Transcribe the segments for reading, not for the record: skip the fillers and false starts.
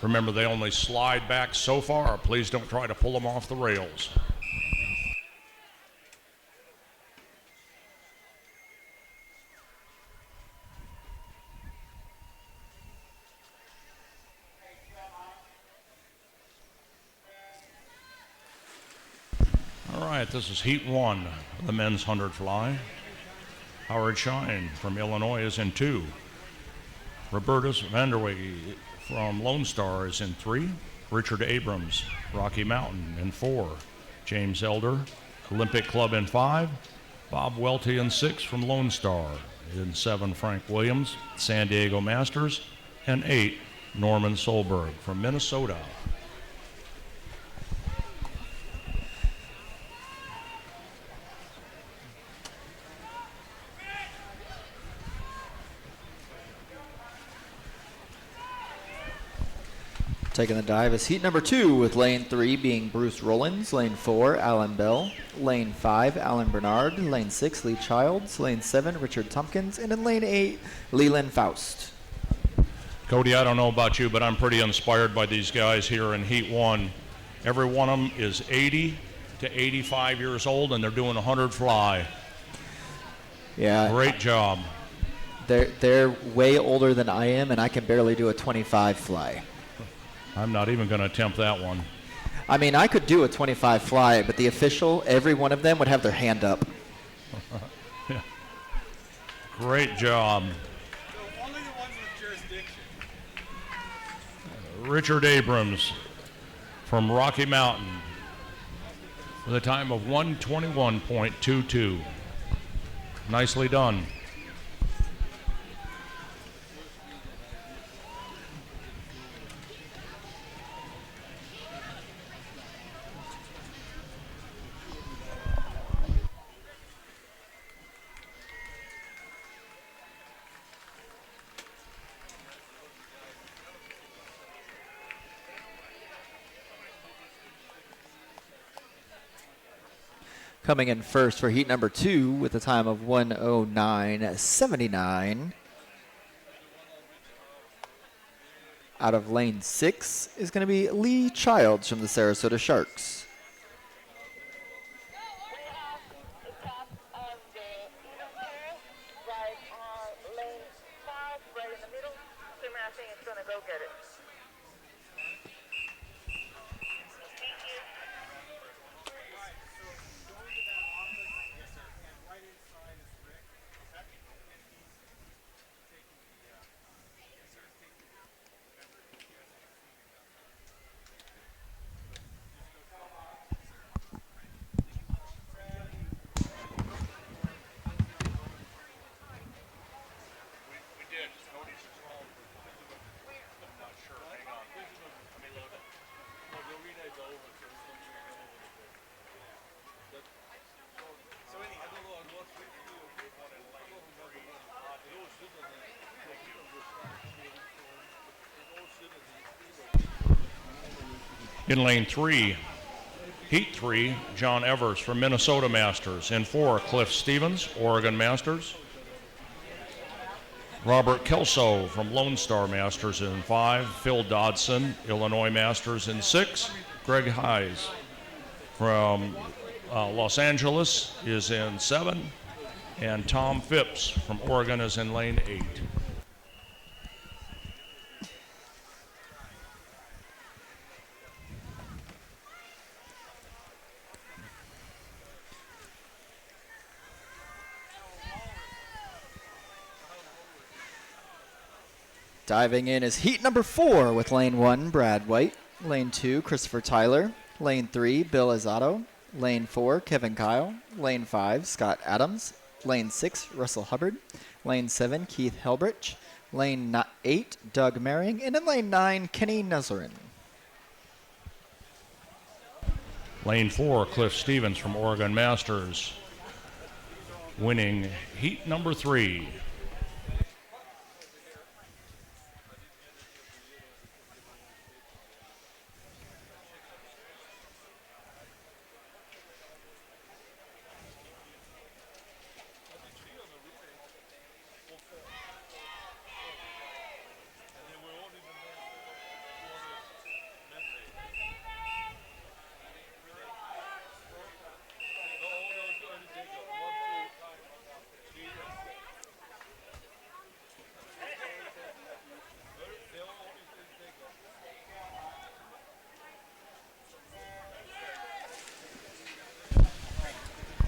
Remember, they only slide back so far. Please don't try to pull them off the rails. All right, this is heat 1 of the men's 100 fly. Howard Shine from Illinois is in 2. Robertus Vanderwege from Lone Star is in 3. Richard Abrams, Rocky Mountain, in 4. James Elder, Olympic Club, in 5. Bob Welty in 6 from Lone Star. In 7, Frank Williams, San Diego Masters. And 8, Norman Solberg from Minnesota. Taking the dive is heat number 2, with lane 3 being Bruce Rollins, lane 4, Alan Bell, lane 5, Alan Bernard, lane 6, Lee Childs, lane 7, Richard Tompkins, and in lane 8, Leland Faust. Cody, I don't know about you, but I'm pretty inspired by these guys here in heat 1. Every one of them is 80 to 85 years old, and they're doing a 100 fly. Yeah. Great job. They're way older than I am, and I can barely do a 25 fly. I'm not even going to attempt that one. I mean, I could do a 25 fly, but the official, every one of them would have their hand up. Yeah. Great job. So only the ones with jurisdiction. Richard Abrams from Rocky Mountain with a time of 1:21.22. Nicely done. Coming in first for heat number 2 with a time of 1:09.79. Out of lane 6 is going to be Lee Childs from the Sarasota Sharks. In lane 3, heat 3, John Evers from Minnesota Masters. In 4, Cliff Stevens, Oregon Masters. Robert Kelso from Lone Star Masters in 5. Phil Dodson, Illinois Masters in 6. Greg Hayes from Los Angeles is in 7. And Tom Phipps from Oregon is in lane 8. Diving in is heat number 4 with lane 1, Brad White, lane 2, Christopher Tyler, lane 3, Bill Izzato, lane 4, Kevin Kyle, lane 5, Scott Adams, lane 6, Russell Hubbard, lane 7, Keith Helbrich, lane 8, Doug Merring, and in lane 9, Kenny Nuzerin. Lane 4, Cliff Stevens from Oregon Masters, winning heat number 3.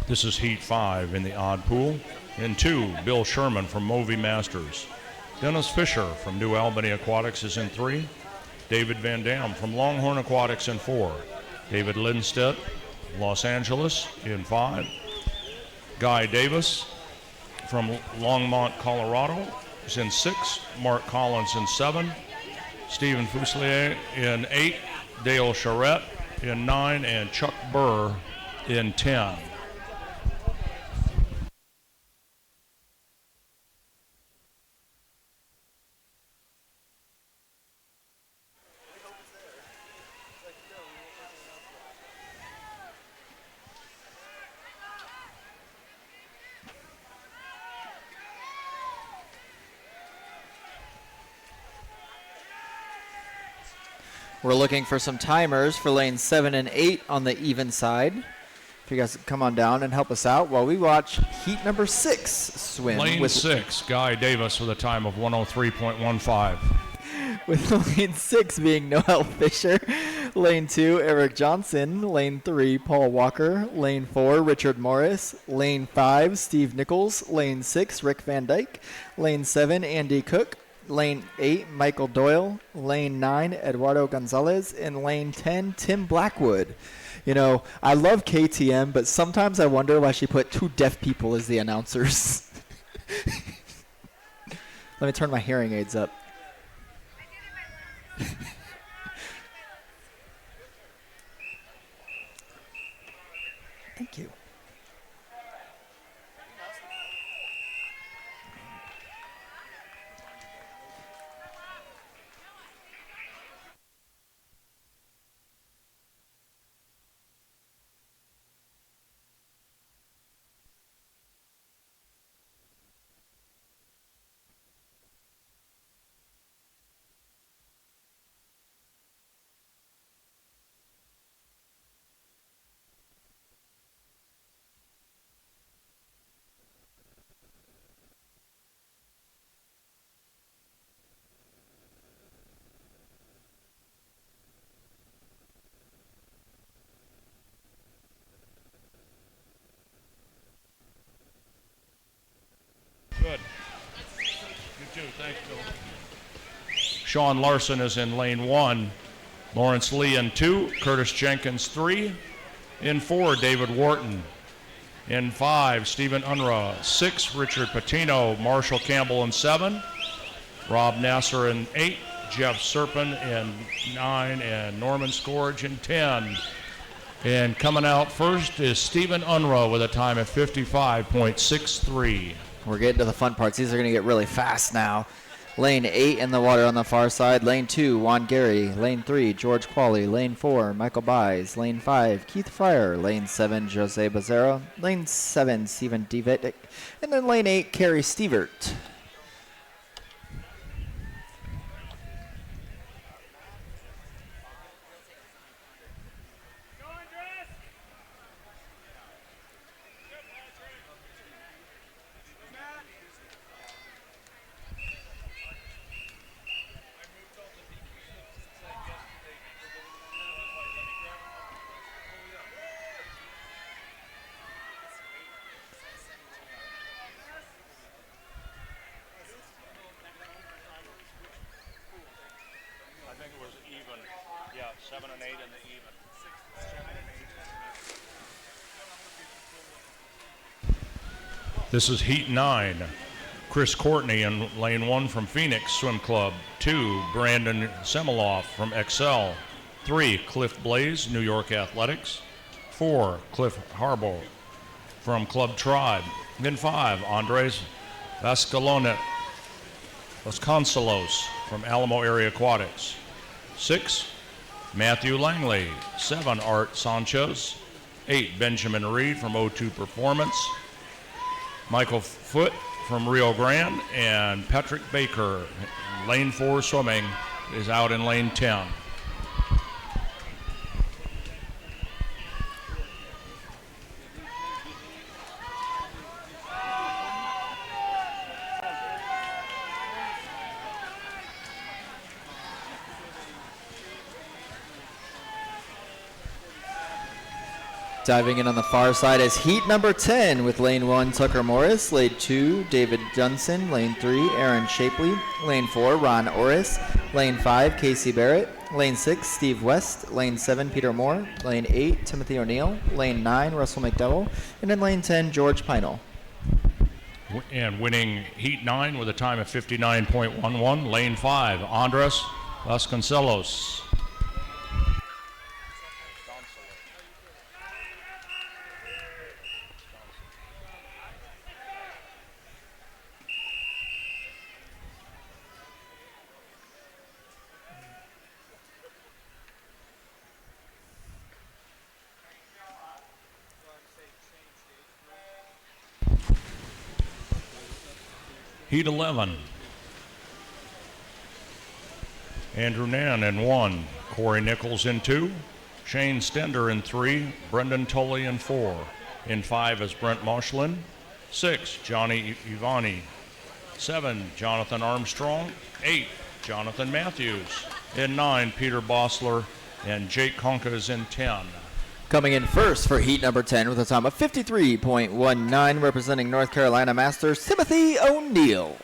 This is Heat 5 in the odd pool. In 2, Bill Sherman from Movie Masters. Dennis Fisher from New Albany Aquatics is in 3. David Van Dam from Longhorn Aquatics in 4. David Lindstedt, Los Angeles in 5. Guy Davis from Longmont, Colorado is in 6. Mark Collins in 7. Stephen Fuselier in 8. Dale Charette in 9. And Chuck Burr in 10. We're looking for some timers for lanes 7 and 8 on the even side. If you guys could come on down and help us out while we watch heat number 6 swim. Lane 6, Guy Davis with a time of 103.15. With lane 6 being Noel Fisher. Lane 2, Eric Johnson. Lane 3, Paul Walker. Lane 4, Richard Morris. Lane 5, Steve Nichols. Lane 6, Rick Van Dyke. Lane 7, Andy Cook. Lane 8, Michael Doyle. Lane 9, Eduardo Gonzalez. And lane 10, Tim Blackwood. You know, I love KTM, but sometimes I wonder why she put 2 deaf people as the announcers. Let me turn my hearing aids up. Thank you. Good. You too. Thanks, Bill. Sean Larson is in lane 1. Lawrence Lee in 2. Curtis Jenkins 3. In 4, David Wharton. In 5, Stephen Unruh. 6, Richard Patino. Marshall Campbell in 7. Rob Nasser in 8. Jeff Serpin in 9. And Norman Scourge in 10. And coming out first is Stephen Unruh with a time of 55.63. We're getting to the fun parts. These are going to get really fast now. Lane 8 in the water on the far side. Lane 2, Juan Gary. Lane 3, George Qualley. Lane 4, Michael Buys. Lane 5, Keith Fryer. Lane 7, Jose Bezerra. Lane 7, Stephen Devitt. And then lane 8, Kerry Stevert. I think it was even. Yeah, 7 and 8 in the even. 7 and 8. This is Heat 9. Chris Courtney in lane 1 from Phoenix Swim Club. 2, Brandon Semiloff from Excel. 3, Cliff Blaze, New York Athletics. 4, Cliff Harbaugh from Club Tribe. Then 5, Andres Vasconcelos from Alamo Area Aquatics. 6, Matthew Langley. 7, Art Sanchez. 8, Benjamin Reed from O2 Performance. Michael Foote from Rio Grande. And Patrick Baker, lane 4 swimming, is out in lane 10. Diving in on the far side is heat number 10 with lane 1, Tucker Morris, lane 2, David Dunson, lane 3, Aaron Shapley, lane 4, Ron Orris, lane 5, Casey Barrett, lane 6, Steve West, lane 7, Peter Moore, lane 8, Timothy O'Neill, lane 9, Russell McDowell, and in lane 10, George Pinel. And winning heat 9 with a time of 59.11, lane 5, Andres Vasconcelos. Heat 11. Andrew Nan in 1, Corey Nichols in 2, Shane Stender in 3, Brendan Tully in 4. In 5 is Brent Moshlin. 6, Johnny Ivani. 7, Jonathan Armstrong. 8, Jonathan Matthews. In 9, Peter Bossler. And Jake Conka is in 10. Coming in first for heat number 10 with a time of 53.19, representing North Carolina Masters, Timothy O'Neill.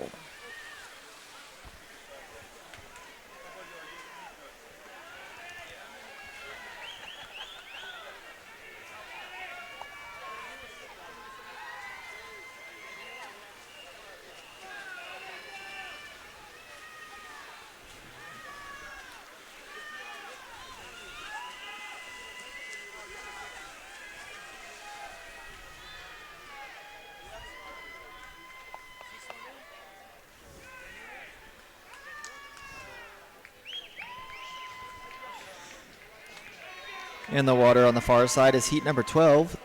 In the water on the far side is heat number 12.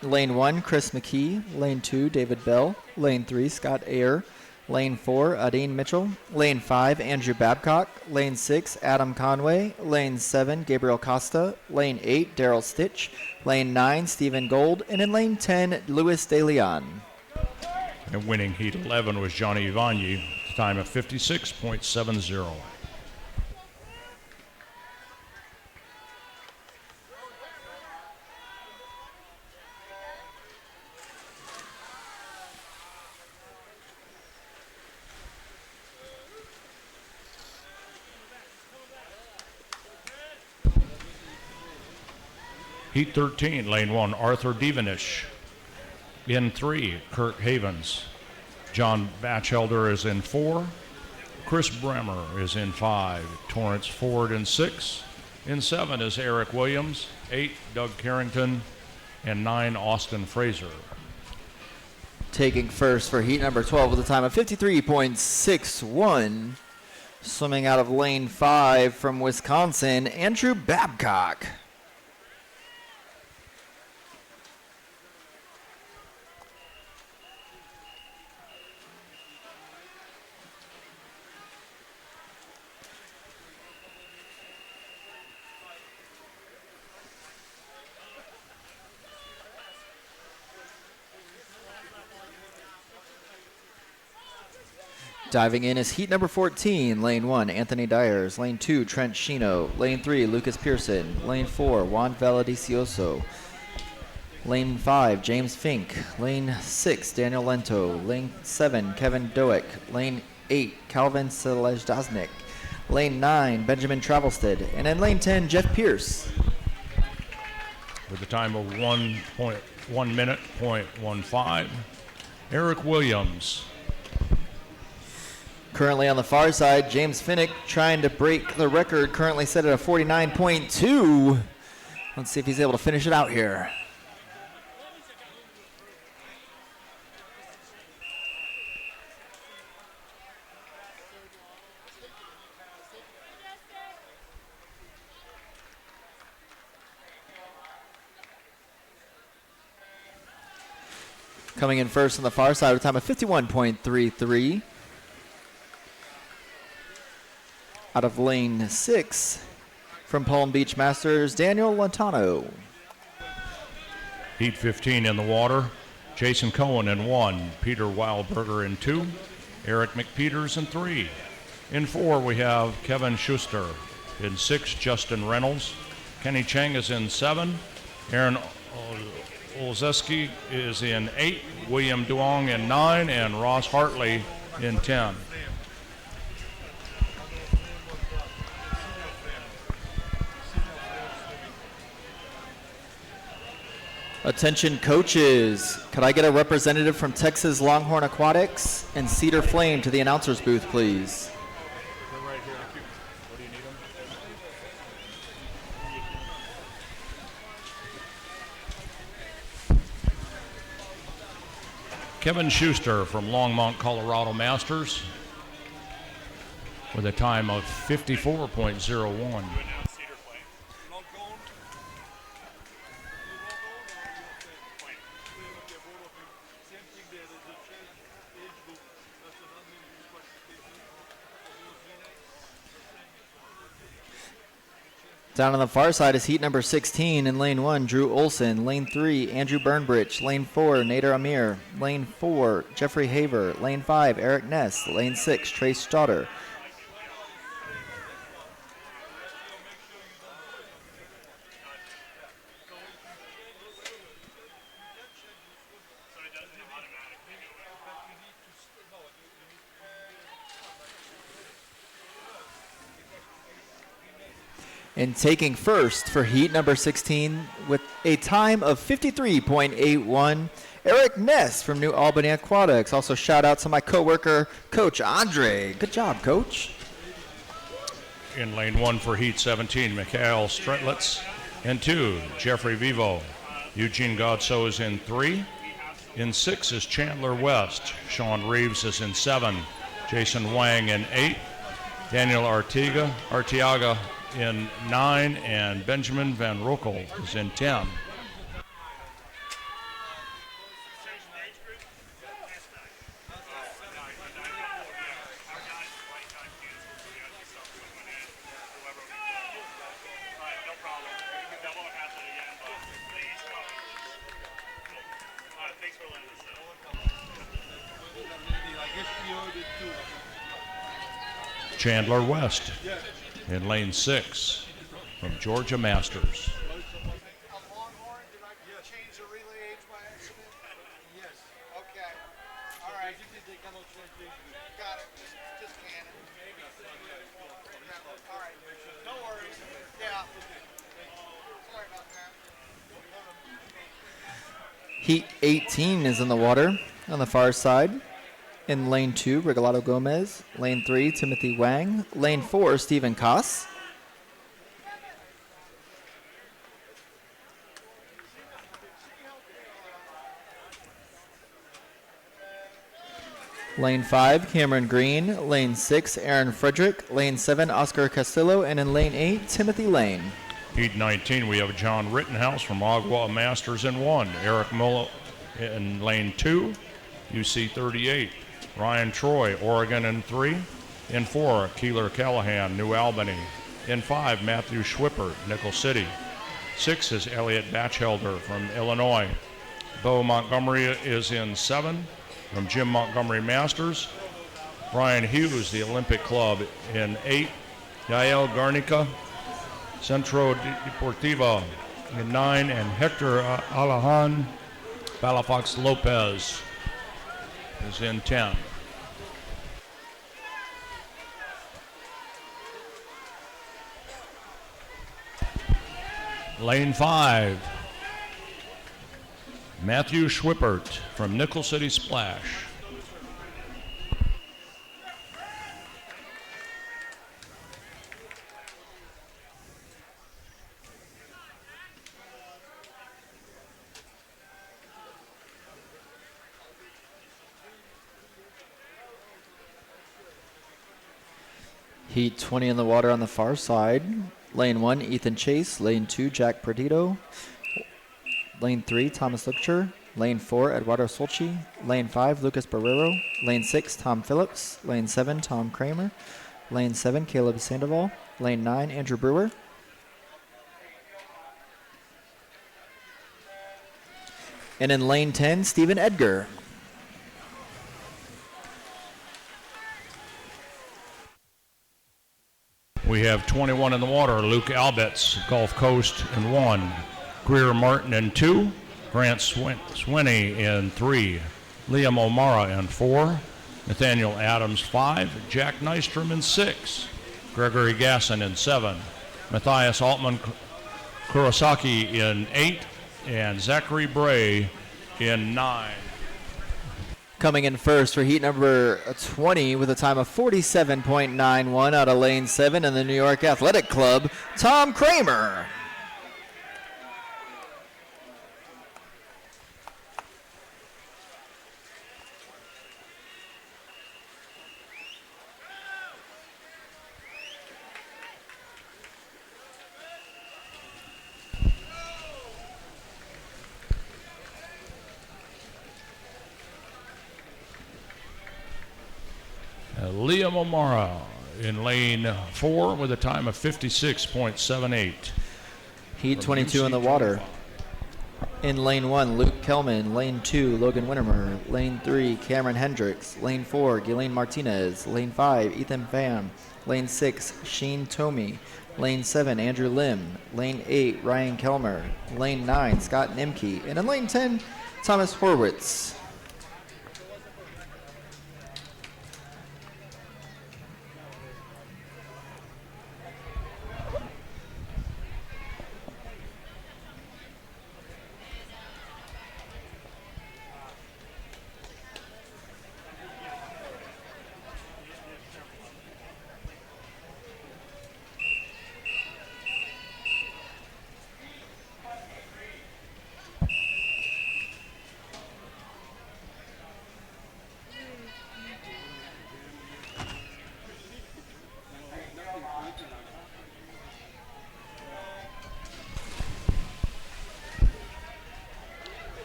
Lane 1, Chris McKee. Lane 2, David Bell. Lane 3, Scott Ayer. Lane 4, Adine Mitchell. Lane 5, Andrew Babcock. Lane 6, Adam Conway. Lane 7, Gabriel Costa. Lane 8, Daryl Stitch. Lane 9, Stephen Gold. And in lane 10, Luis De Leon. And winning heat 11 was Johnny Ivani, time of 56.70. Heat 13, lane 1, Arthur Devenish. In 3, Kirk Havens. John Batchelder is in 4. Chris Bremer is in 5. Torrance Ford in 6. In 7 is Eric Williams. 8, Doug Carrington. And 9, Austin Fraser. Taking first for heat number 12 with a time of 53.61. Swimming out of lane 5 from Wisconsin, Andrew Babcock. Diving in is heat number 14, lane 1, Anthony Dyers, lane 2, Trent Shino, lane 3, Lucas Pearson, lane 4, Juan Valadicioso, lane 5, James Fink, lane 6, Daniel Lento, lane 7, Kevin Doak, lane 8, Calvin Selezdznik, lane 9, Benjamin Travelstead, and in lane 10, Jeff Pierce. With a time of 1 minute, 0.15, Eric Williams. Currently on the far side, James Finnick trying to break the record, currently set at a 49.2. Let's see if he's able to finish it out here. Coming in first on the far side with a time of 51.33. Out of lane 6 from Palm Beach Masters, Daniel Lantano. Heat 15 in the water. Jason Cohen in 1, Peter Wildberger in 2, Eric McPeters in 3. In 4 we have Kevin Schuster. In 6, Justin Reynolds. Kenny Chang is in 7. Aaron Olszewski is in 8, William Duong in 9, and Ross Hartley in 10. Attention coaches, could I get a representative from Texas Longhorn Aquatics and Cedar Flame to the announcer's booth, please? Kevin Schuster from Longmont, Colorado Masters with a time of 54.01. Down on the far side is heat number 16 in lane 1, Drew Olson. Lane 3, Andrew Burnbridge. Lane 4, Nader Amir. Lane 4, Jeffrey Haver. Lane 5, Eric Ness. Lane 6, Trace Stoddard. And taking first for heat number 16 with a time of 53.81, Eric Ness from New Albany Aquatics. Also shout out to my coworker, Coach Andre. Good job, Coach. In lane 1 for heat 17, Mikhail Stretlitz. In 2, Jeffrey Vivo. Eugene Godso is in 3. In 6 is Chandler West. Sean Reeves is in 7. Jason Wang in 8. Daniel Arteaga in 9, and Benjamin Van Roekel is in 10. Chandler West in lane 6 from Georgia Masters. Change the relay age by accident? Yes. Okay. All right. Got it. Just can it. All right. No worries. Yeah. Sorry about that. Heat 18 is in the water on the far side. In lane 2, Regalado Gomez. Lane 3, Timothy Wang. Lane 4, Stephen Koss. Lane 5, Cameron Green. Lane 6, Aaron Frederick. Lane 7, Oscar Castillo. And in lane 8, Timothy Lane. Heat 19, we have John Rittenhouse from Agua Masters in 1. Eric Muller in lane 2, UC 38. Ryan Troy, Oregon in 3. In 4, Keeler Callahan, New Albany. In 5, Matthew Schwippert, Nickel City. 6 is Elliot Batchelder from Illinois. Bo Montgomery is in 7 from Jim Montgomery Masters. Brian Hughes, the Olympic Club, in 8. Yael Garnica, Centro Deportivo in 9. And Hector Alahan Palafox Lopez is in 10. Lane 5, Matthew Schwippert from Nickel City Splash. Heat 20 in the water on the far side. Lane 1, Ethan Chase. Lane 2, Jack Perdido. Lane 3, Thomas Lipcher. Lane 4, Eduardo Solchi. Lane 5, Lucas Barrero. Lane 6, Tom Phillips. Lane 7, Tom Kramer. Lane 7, Caleb Sandoval. Lane 9, Andrew Brewer. And in lane 10, Stephen Edgar. We have 21 in the water. Luke Albets, Gulf Coast in 1. Greer Martin in 2, Grant Swinney in 3, Liam O'Mara in 4, Nathaniel Adams 5, Jack Nystrom in 6, Gregory Gasson in 7, Matthias Altman Kurosaki in 8, and Zachary Bray in 9. Coming in first for heat number 20 with a time of 47.91 out of lane 7 in the New York Athletic Club, Tom Kramer. Liam O'Mara in lane 4 with a time of 56.78. Heat 22 in the water. In lane 1, Luke Kelman. Lane 2, Logan Wintermer. Lane 3, Cameron Hendricks. Lane 4, Ghislaine Martinez. Lane 5, Ethan Pham. Lane 6, Sheen Tomey. Lane 7, Andrew Lim. Lane 8, Ryan Kelmer. Lane 9, Scott Nimke. And in lane 10, Thomas Horwitz.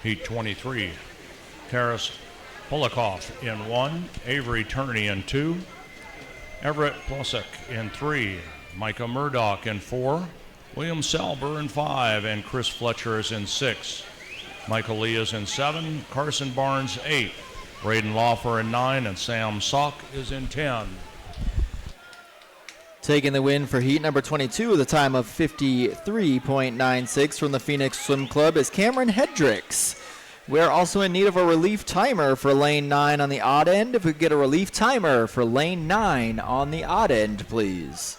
Heat 23, Taras Polikoff in 1, Avery Turney in 2, Everett Plosek in 3, Micah Murdoch in 4, William Salber in 5, and Chris Fletcher is in 6. Michael Lee is in 7, Carson Barnes 8, Braden Laufer in 9, and Sam Sock is in 10. Taking the win for heat number 22 with a time of 53.96 from the Phoenix Swim Club is Cameron Hendricks. We're also in need of a relief timer for lane 9 on the odd end. If we could get a relief timer for lane 9 on the odd end, please.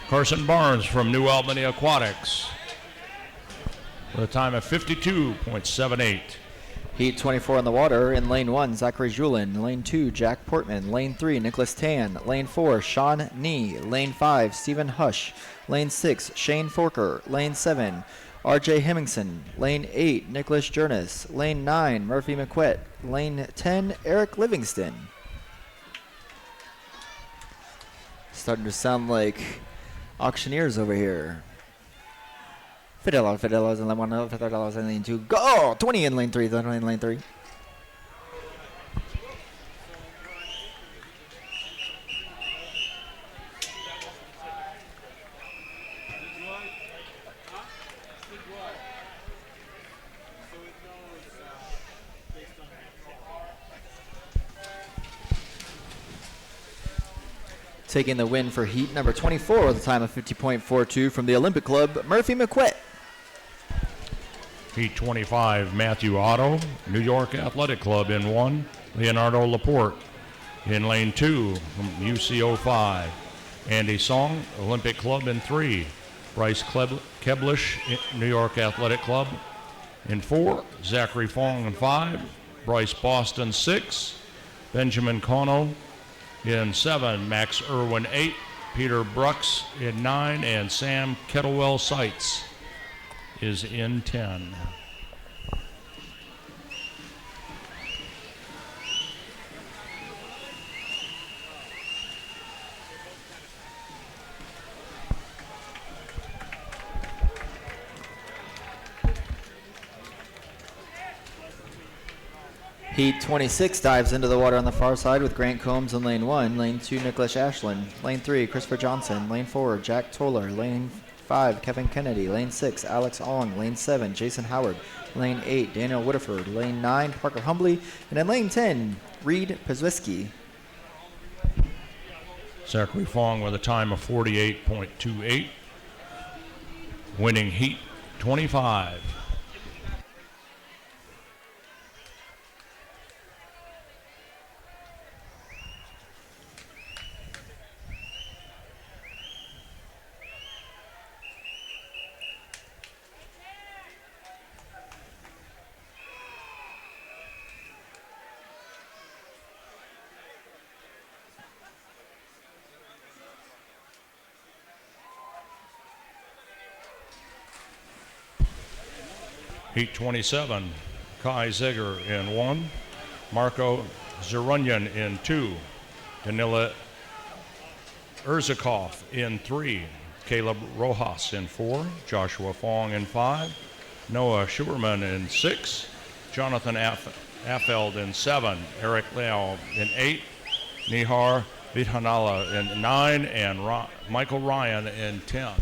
Carson Barnes from New Albany Aquatics with a time of 52.78. Heat 24 in the water. In lane 1, Zachary Julin. Lane 2, Jack Portman. Lane 3, Nicholas Tan. Lane 4, Sean Nee. Lane 5, Stephen Hush. Lane 6, Shane Forker. Lane 7, RJ Hemmingson. Lane 8, Nicholas Jernis. Lane 9, Murphy McQuett. Lane 10, Eric Livingston. Starting to sound like auctioneers over here. $50 in lane 1, $50 in lane 2. Go! 20 in lane 3, 20 in lane 3. Taking the win for heat number 24 with a time of 50.42 from the Olympic Club, Murphy McQuett. Heat 25, Matthew Otto, New York Athletic Club in 1, Leonardo Laporte in lane 2 from UC05, Andy Song, Olympic Club in 3, Bryce Keblish, New York Athletic Club in 4, Zachary Fong in 5, Bryce Boston 6, Benjamin Kono in 7, Max Irwin 8, Peter Brooks in 9, and Sam Kettlewell Seitz is in 10. Heat 26 dives into the water on the far side with Grant Combs in lane 1. Lane 2, Nicholas Ashland. Lane 3, Christopher Johnson. Lane 4, Jack Toller. Lane 5, Kevin Kennedy. Lane 6, Alex Ong. Lane 7, Jason Howard. Lane 8, Daniel Whitterford. Lane 9, Parker Humbly. And in lane 10, Reed Pazwiski. Zachary Fong with a time of 48.28, winning Heat 25. Heat 27, Kai Zeger in 1, Marco Zerunyan in 2, Danila Urzakov in 3, Caleb Rojas in 4, Joshua Fong in 5, Noah Schuerman in 6, Jonathan Affeld in 7, Eric Liao in 8, Nihar Vidhanala in 9, and Michael Ryan in 10.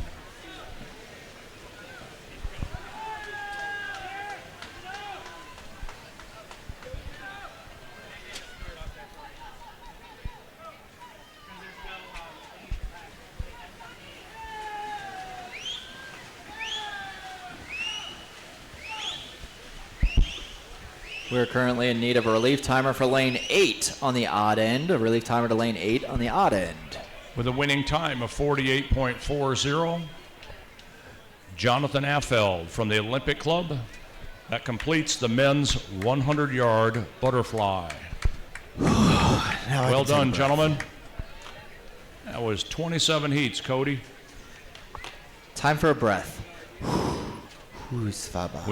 We're currently in need of a relief timer for lane 8 on the odd end. A relief timer to lane 8 on the odd end. With a winning time of 48.40, Jonathan Affeld from the Olympic Club. That completes the men's 100-yard butterfly. Well done, gentlemen. That was 27 heats, Cody. Time for a breath. Who's Faba?